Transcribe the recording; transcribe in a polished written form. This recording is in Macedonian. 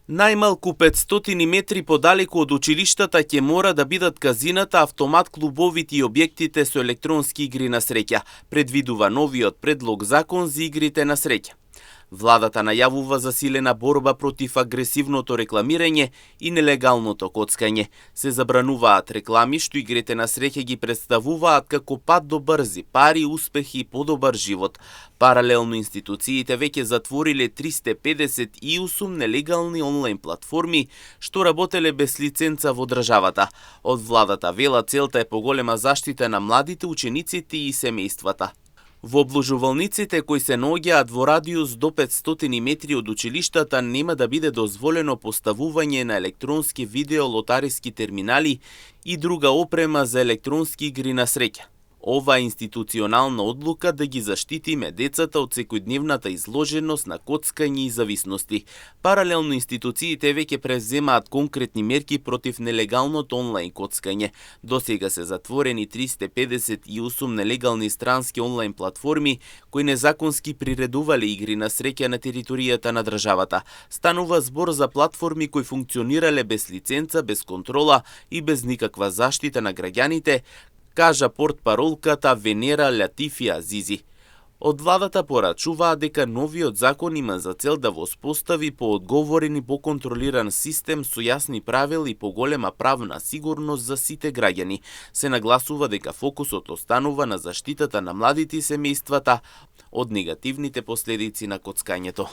Најмалку 500 метри подалеку од училиштата ќе мора да бидат казината, автомат клубовите и објектите со електронски игри на среќа, предвидува новиот предлог закон за игрите на среќа. Владата најавува засилена борба против агресивното рекламирање и нелегалното коцкање. Се забрануваат реклами што игрите на среќа ги представуваат како пат до брзи пари, успехи и подобар живот. Паралелно институциите веќе затвориле 358 нелегални онлайн платформи што работеле без лиценца во државата. Од владата вела целта е поголема заштита на младите, учениците и семејствата. Во обложувалниците кои се наоѓаат во радиус до 500 метри од училиштата нема да биде дозволено поставување на електронски видео лотариски терминали и друга опрема за електронски игри на среќа. Ова е институционална одлука да ги заштитиме децата од секојдневната изложеност на коцкање и зависности. Паралелно институциите веќе преземаат конкретни мерки против нелегалното онлайн коцкање. Досега се затворени 358 нелегални странски онлайн платформи кои незаконски приредувале игри на среќа на територијата на државата. Станува збор за платформи кои функционирале без лиценца, без контрола и без никаква заштита на граѓаните, кажа портпаролката Венера Латифи Азизи. Од владата порачуваа дека новиот закон има за цел да воспостави поодговорен и поконтролиран систем со јасни правила и поголема правна сигурност за сите граѓани. Се нагласува дека фокусот останува на заштитата на младите и семејствата од негативните последици на коцкањето.